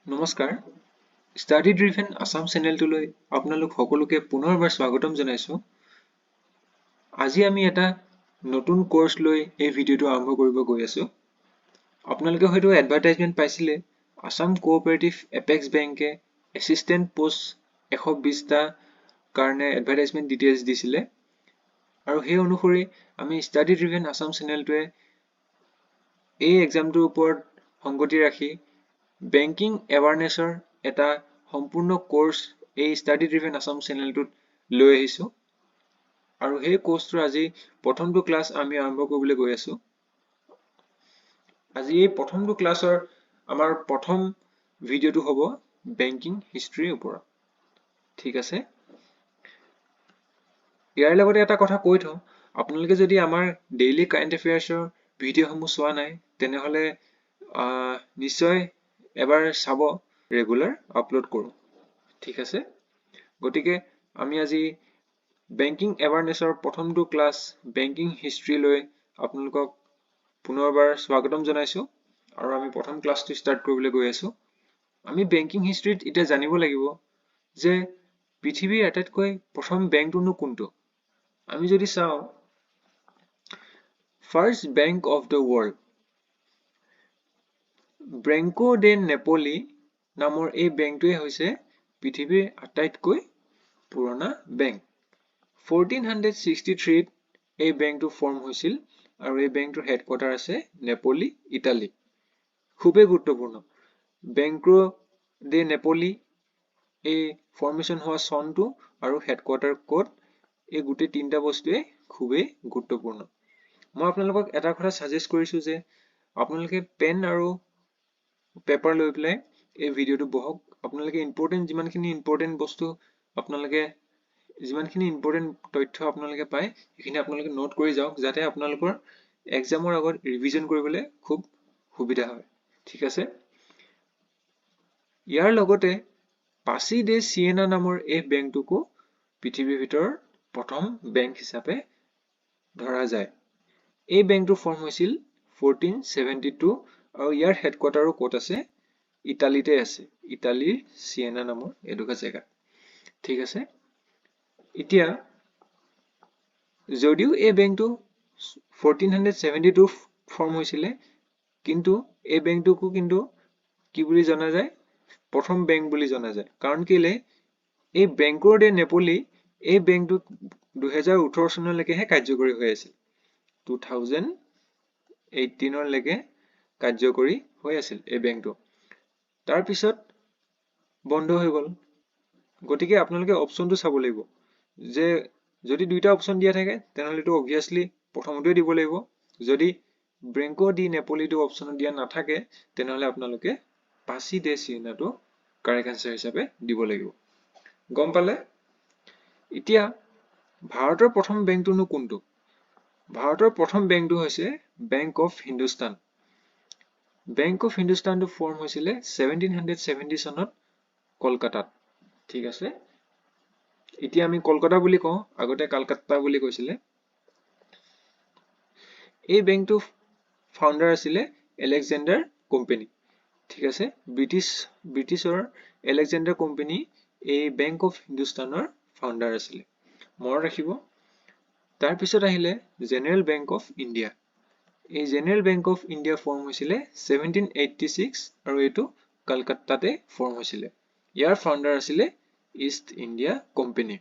নমস্কাৰ study driven Assam চেনেলটোলৈ আপোনালোক সকলোকে পুনৰবাৰ স্বাগতম জনাইছো। আজি আমি এটা নতুন কোৰ্স লৈ এই ভিডিঅ'টো আৰম্ভ কৰিব গৈ আছো। আপোনালোকে হয়তো এডভাৰটাইজমেন্ট পাইছিলে আসাম কোঅপাৰেটিভ এপেক্স বেংকে এছিষ্টেণ্ট পোষ্ট 120টা কাৰণে এডভাৰটাইজমেন্ট ডিটেইলছ দিছিলে আৰু সেই অনুসৰি আমি ষ্টাডি ড্ৰিভেন আসাম চেনেলটোৱে এই এক্সামটোৰ ওপৰত সংগতি ৰাখি বেংকিং এৱাৰনেছৰ এটা সম্পূৰ্ণ কোৰ্স এই ষ্টাডি ড্ৰিভেন আসাম চেনেলটোত লৈ আহিছো আৰু সেই কোৰ্সটোৰ আজি প্ৰথমটো ক্লাছ আমি আৰম্ভ কৰিবলৈ গৈ আছো। আজি এই প্ৰথমটো ক্লাছৰ আমাৰ প্ৰথম ভিডিঅ'টো হ'ব বেংকিং হিষ্ট্ৰীৰ ওপৰত। ঠিক আছে, ইয়াৰ লগতে এটা কথা কৈ থওঁ, আপোনালোকে যদি আমাৰ ডেইলি কাৰেণ্ট এফেয়াৰ্ছৰ ভিডিঅ'সমূহ চোৱা নাই তেনেহলে নিশ্চয় এবাৰ চাব, ৰেগুলাৰ আপলোড কৰোঁ। ঠিক আছে, গতিকে আমি আজি বেংকিং এৱাৰনেছৰ প্ৰথমটো ক্লাছ বেংকিং হিষ্ট্ৰীলৈ আপোনালোকক পুনৰবাৰ স্বাগতম জনাইছো আৰু আমি প্ৰথম ক্লাছটো ষ্টাৰ্ট কৰিবলৈ গৈ আছো। আমি বেংকিং হিষ্ট্ৰীত এতিয়া জানিব লাগিব যে পৃথিৱীৰ আটাইতকৈ প্ৰথম বেংকটোনো কোনটো। আমি যদি চাওঁ first bank of the world Banco di Napoli নামৰ এই বেংকটোৱে হৈছে পৃথিৱীৰ আটাইতকৈ পুৰণা বেংক। 1463 এই বেংকটো ফৰ্ম হৈছিল আৰু এই বেংকটোৰ হেডকোৱাৰ্টাৰ আছে নেপলি, ইটালী। খুবেই গুৰুত্বপূৰ্ণ, বেংকো ডে নেপলি এই ফৰ্মেশ্যন হোৱা চনটো আৰু হেডকোৱাৰ্টাৰ ক'ত, এই গোটেই তিনিটা বস্তুৱে খুবেই গুৰুত্বপূৰ্ণ। মই আপোনালোকক এটা কথা সাজেষ্ট কৰিছো যে আপোনালোকে পেন আৰু পেপাৰ লৈ পেলাই এই ভিডিঅ'টো বহক। আপোনালোকে যিমানখিনি ইম্পৰ্টেণ্ট বস্তু আপোনালোকে যিমানখিনি ইম্পৰ্টেণ্ট তথ্য আপোনালোকে পায় সেইখিনি আপোনালোকে নোট কৰি যাওক, যাতে আপোনালোকৰ এক্সামৰ আগত ৰিভিজন কৰিবলৈ খুব সুবিধা হয়। ঠিক আছে, ইয়াৰ লগতে পাচি দে চিয়েনা নামৰ এই বেংকটোকো পৃথিৱীৰ ভিতৰত প্ৰথম বেংক হিচাপে ধৰা যায়। এই বেংকটো ফৰ্ম হৈছিল 1472 আৰু ইয়াৰ হেডকোৱাৰ্টাৰো ক'ত আছে, ইটালীতে আছে, ইটালীৰ চিয়েনা নামৰ এডোখৰ জেগাত। ঠিক আছে, এতিয়া যদিও এই বেংকটো 1472 ফৰ্ম হৈছিলে কিন্তু এই বেংকটোকো কিন্তু কি বুলি জনা যায়, প্ৰথম বেংক বুলি জনা যায়। কাৰণ কেলে, এই বেংকো ডে নেপলি এই বেংকটো 2018 চনলৈকেহে কাৰ্যকৰী হৈ আছিল। 2018 লৈকে কাৰ্যকৰী হৈ আছিল এই বেংকটো, তাৰপিছত বন্ধ হৈ গ'ল। গতিকে আপোনালোকে অপশ্যনটো চাব লাগিব যে যদি দুইটা অপশ্যন দিয়া থাকে তেনেহ'লেতো অবভিয়াছলি প্ৰথমটোৱে দিব লাগিব। যদি বেংকো ডি নেপলিটো অপশ্যনত দিয়া নাথাকে তেনেহ'লে আপোনালোকে পাচি দে চিয়েনাটো কাৰেক্ট আনচাৰ হিচাপে দিব লাগিব। গম পালে? এতিয়া ভাৰতৰ প্ৰথম বেংকটোনো কোনটো? ভাৰতৰ প্ৰথম বেংকটো হৈছে bank of Hindustan. Bank of হিন্দুস্তানটো ফৰ্ম হৈছিলে 1770 চনত কলকাতাত। ঠিক আছে, এতিয়া আমি কলকাতা বুলি কওঁ, আগতে কালকাতা বুলি কৈছিলে। এই বেংকটো ফাউণ্ডাৰ আছিলে এলেকজেণ্ডাৰ কোম্পানী। ঠিক আছে, ব্ৰিটিছৰ এলেকজেণ্ডাৰ কোম্পানী এই বেংক অফ হিন্দুস্তানৰ ফাউণ্ডাৰ আছিলে, মনত ৰাখিব। তাৰপিছত আহিলে জেনেৰেল বেংক অফ ইণ্ডিয়া। এই general bank of India form হৈছিলে 1786 আৰু এইটো কলকাতাতে ফৰ্ম হৈছিলে। ইয়াৰ ফাউণ্ডাৰ আছিলে ইষ্ট ইণ্ডিয়া কোম্পানী।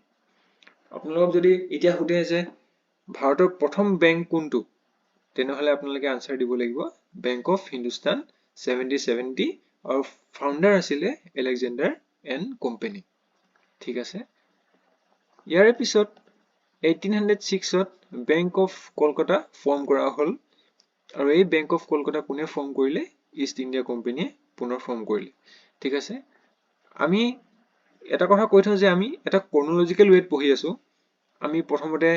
আপোনালোকক যদি এতিয়া সোধে যে ভাৰতৰ প্ৰথম বেংক কোনটো, তেনেহ'লে আপোনালোকে আনচাৰ দিব লাগিব বেংক অফ হিন্দুস্তান 1770 আৰু ফাউণ্ডাৰ আছিলে এলেকজেণ্ডাৰ এণ্ড কোম্পানী। ঠিক আছে, ইয়াৰে পিছত 1806ত বেংক অফ কলকাতা ফৰ্ম কৰা হ'ল আৰু এই বেংক অফ কলকাতা কোনে ফৰ্ম কৰিলে, ইষ্ট ইণ্ডিয়া কোম্পানীয়ে পুনৰ ফৰ্ম কৰিলে। ঠিক আছে, আমি এটা কথা কৈ থওঁ যে আমি এটা ক্ৰনলজিকেল ৱেত পঢ়ি আছো। আমি প্ৰথমতে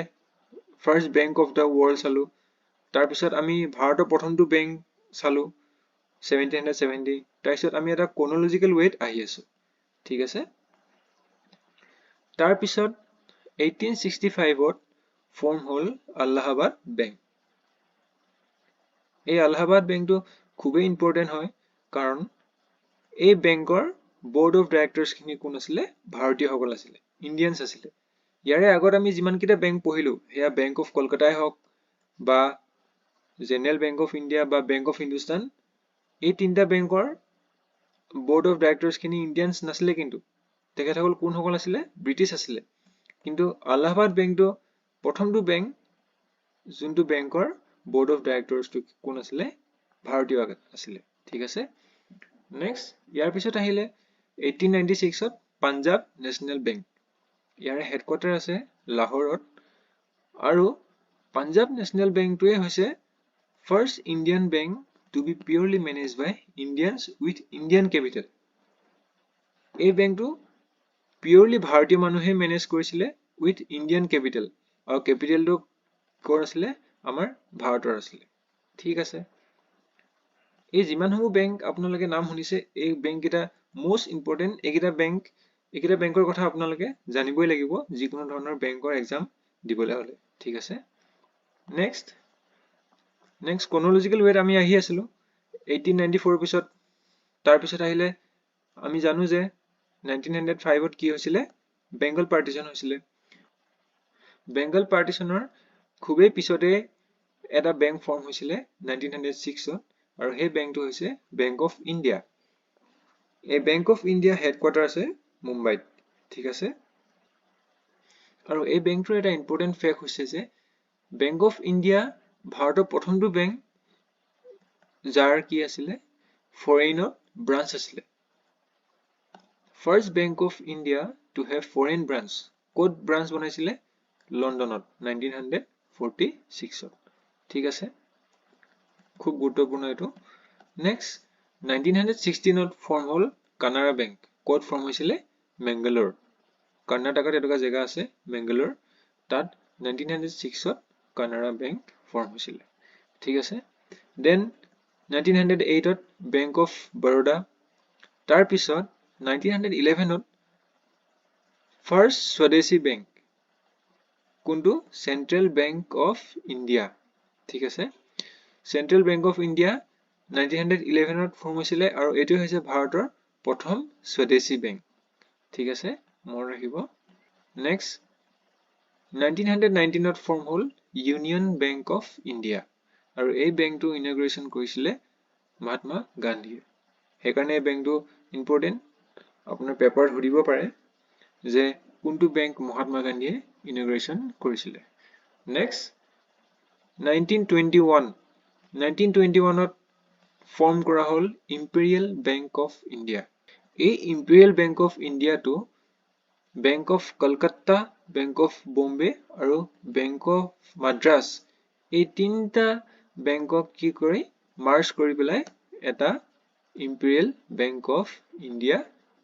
first bank of the world চালো, তাৰপিছত আমি ভাৰতৰ প্ৰথমটো বেংক চালো 1770, তাৰপিছত আমি এটা ক্ৰনলজিকেল ৱেত আহি আছো। ঠিক আছে, তাৰপিছত 1865ত ফৰ্ম হ'ল আলাহাবাদ বেংক। এই আলাহাবাদ বেংকটো খুবেই ইম্পৰ্টেণ্ট হয়, কাৰণ এই বেংকৰ বোৰ্ড অফ ডাইৰেক্টৰ্ছ খিনি কোন আছিলে ভাৰতীয়সকল আছিলে ইণ্ডিয়ানছ আছিলে ইয়াৰে আগত আমি যিমান কিটা বেংক পঢ়িলো হেয়া বেংক অফ কলকাতাই হওক বা জেনাৰেল বেংক অফ ইণ্ডিয়া বা বেংক অফ হিন্দুস্তান এই তিনিটা বেংকৰ বোৰ্ড অফ ডাইৰেক্টৰ্ছ খিনি ইণ্ডিয়ানছ নাছিলে কিন্তু তেখেতসকল কোনসকল আছিলে ব্ৰিটিছ আছিলে কিন্তু আলাহাবাদ বেংকটো প্ৰথমটো বেংক যোনটো বেংকৰ বোৰ্ড অফ ডাইৰেক্টৰ্ছটো কোন আছিলে ভাৰতীয় আছিলে ঠিক আছে নেক্সট ইয়াৰ পিছত আহিলে 1896 ত পাঞ্জাব নেশ্যনেল বেংক ইয়াৰে হেডকোৱাৰ্টাৰ আছে লাহোৰত আৰু পাঞ্জাব নেশ্যনেল বেংকটোৱে হৈছে first Indian bank to be purely managed by Indians with Indian capital এই বেংকটো পিয়ৰলি ভাৰতীয় মানুহে মেনেজ কৰিছিলে উইথ ইণ্ডিয়ান কেপিটেল আৰু কেপিটেলটো ক'ৰ আছিলে আমাৰ ভাৰতৰ আছিলে ঠিক আছে এই যিমানসমূহ বেংক আপোনালোকে নাম শুনিছে এই বেংককেইটা মোষ্ট ইম্পৰ্টেণ্ট এইকেইটা বেংকৰ কথা আপোনালোকে জানিবই লাগিব যিকোনো ধৰণৰ বেংকৰ এক্সাম দিবলৈ হ'লে ঠিক আছে নেক্সট ক্ৰনলজিকেল ৱেত আমি আহি আছিলো 1894 পিছত তাৰপিছত আহিলে আমি জানো যে 1905 ত কি হৈছিলে বেংগল পাৰ্টিশ্যন হৈছিলে বেংগল পাৰ্টিশ্যনৰ খুবেই পিছতে এটা বেংক ফৰ্ম হৈছিলে 1906 ত আৰু সেই বেংকটো হৈছে বেংক অফ ইণ্ডিয়া এই বেংক অফ ইণ্ডিয়া হেডকোৱাৰ্টাৰ আছে মুম্বাইত ঠিক আছে আৰু এই বেংকটোৰ এটা ইম্পৰ্টেণ্ট ফেক্ট হৈছে যে বেংক অফ ইণ্ডিয়া ভাৰতৰ প্ৰথমটো বেংক যাৰ কি আছিলে ফৰেইনত ব্ৰাঞ্চ আছিলে first bank of India to have foreign branch ক'ত ব্ৰাঞ্চ বনাইছিলে লণ্ডনত 1946 ত ঠিক আছে খুব গুৰুত্বপূৰ্ণ এইটো নেক্সট 1916 ত ফৰ্ম হ'ল কানাড়া বেংক ক'ত ফৰ্ম হৈছিলে মেংগালোৰ কৰ্ণাটকত এটা জেগা আছে মেংগালোৰ তাত 1906 ত কানাড়া বেংক ফৰ্ম হৈছিলে ঠিক আছে দেন 1908 ত বেংক অফ বৰোডা তাৰ পিছত 1911 ত ফাৰ্ষ্ট স্বদেশী বেংক কোনটো চেন্ট্ৰেল বেংক অফ ইণ্ডিয়া ঠিক আছে চেন্ট্ৰেল বেংক অফ ইণ্ডিয়া 1911 ত ফৰ্ম হৈছিলে আৰু এইটো হৈছে ভাৰতৰ প্ৰথম স্বদেশী বেংক ঠিক আছে মনত ৰাখিব নেক্সট 1919 ত ফৰ্ম হ'ল ইউনিয়ন বেংক অফ ইণ্ডিয়া আৰু এই বেংকটো ইনগ্ৰেশ্যন কৰিছিলে মহাত্মা গান্ধীয়ে সেইকাৰণে এই বেংকটো ইম্পৰ্টেণ্ট আপোনাৰ পেপাৰত সুধিব পাৰে যে কোনটো বেংক মহাত্মা গান্ধীয়ে ইনগ্ৰেশ্যন কৰিছিলে নেক্সট 1921 ত ফৰ্ম কৰা হ'ল ইম্পেৰিয়েল বেংক অফ ইণ্ডিয়া এই ইম্পেৰিয়েল বেংক অফ ইণ্ডিয়াটো bank of Calcutta bank of Bombay আৰু বেংক অফ মাদ্ৰাছ এই তিনিটা বেংকক কি কৰি মাৰ্জ কৰি পেলাই এটা ইম্পেৰিয়েল বেংক অফ ইণ্ডিয়া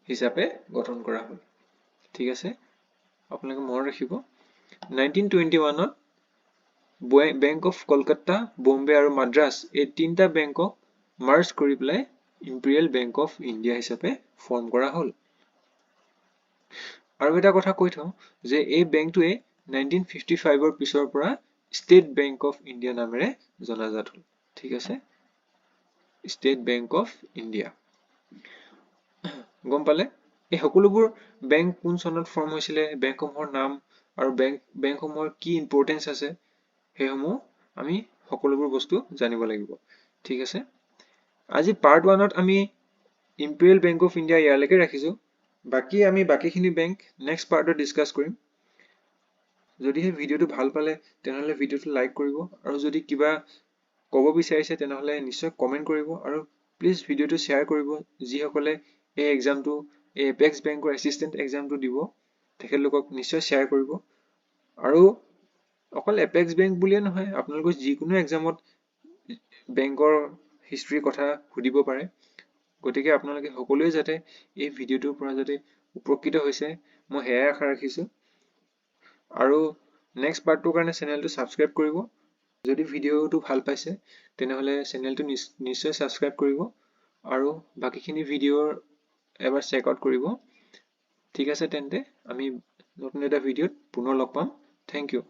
হিচাপে গঠন কৰা হ'ল ঠিক আছে আপোনালোকে মনত ৰাখিব 1921 ত বেংক অফ কলকাতা বম্বে আৰু মাদ্ৰাছ এই তিনিটা বেংকক মাৰ্জ কৰি পেলাই ইম্পেৰিয়েল বেংক অফ ইণ্ডিয়া হিচাপে ফৰ্ম কৰা হ'ল আৰু এটা কথা কৈ থওঁ যে এই বেংকটোৱে 1955 ৰ পিছৰ পৰা ষ্টেট বেংক অফ ইণ্ডিয়া নামেৰে জনাজাত হ'ল ঠিক আছে ষ্টেট বেংক অফ ইণ্ডিয়া গম পালে এই সকলোবোৰ বেংক কোন চনত ফৰ্ম হৈছিলে বেংকসমূহৰ নাম আৰু বেংকসমূহৰ কি ইম্পৰ্টেন্স আছে সেইসমূহ আমি সকলোবোৰ বস্তু জানিব লাগিব ঠিক আছে আজি পাৰ্ট 1 ত আমি ইম্পেৰিয়েল বেংক অফ ইণ্ডিয়া ইয়ালৈকে ৰাখিছো বাকি আমি বাকিখিনি বেংক নেক্সট পাৰ্টত ডিসকাস কৰিম যদিহে ভিডিওটো ভাল পালে তেনেহলে ভিডিওটো লাইক কৰিব আৰু যদি কিবা ক'ব বিচাৰিছে তেনেহলে নিশ্চয় কমেন্ট কৰিব আৰু প্লিজ ভিডিওটো শ্বেয়াৰ কৰিব যিসকলে এই এক্সামটো এই এপেক্স বেংকৰ এসিস্টেন্ট এক্সামটো দিব তেখেতলোকক নিশ্চয় শ্বেয়াৰ কৰিব আৰু অকল এপেক্স বেংক বুলিয়ে নহয় আপোনালোকৰ যিকোনো এক্সামত বেংকৰ হিষ্ট্ৰীৰ কথা সুধিব পাৰে গতিকে আপোনালোকে সকলোৱে যাতে এই ভিডিওটোৰ পৰা যাতে উপকৃত হৈছে মই হেয়া আশা ৰাখিছো আৰু নেক্সট পাৰ্টটোৰ কাৰণে চেনেলটো সাবস্ক্ৰাইব কৰিব যদি ভিডিওটো ভাল পাইছে তেনেহলে চেনেলটো নিশ্চয় সাবস্ক্ৰাইব কৰিব আৰু বাকিখিনি ভিডিওৰ এবাৰ চেক আউট কৰিব ঠিক আছে তেন্তে আমি নতুন এটা ভিডিওত পুনৰ লগ পাম থ্যাংক ইউ